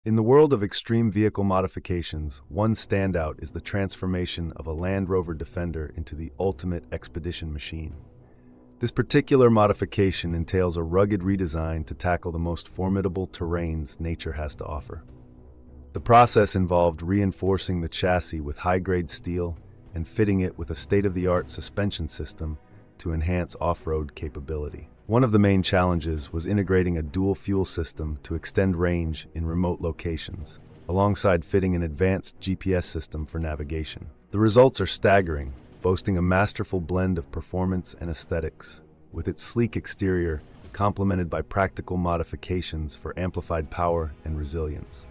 In the world of extreme vehicle modifications, one standout is the transformation of a Land Rover Defender into the ultimate expedition machine. This particular modification entails a rugged redesign to tackle the most formidable terrains nature has to offer. The process involved reinforcing the chassis with high-grade steel and fitting it with a state-of-the-art suspension system to enhance off-road capability. One of the main challenges was integrating a dual-fuel system to extend range in remote locations, alongside fitting an advanced GPS system for navigation. The results are staggering, boasting a masterful blend of performance and aesthetics, with its sleek exterior complemented by practical modifications for amplified power and resilience.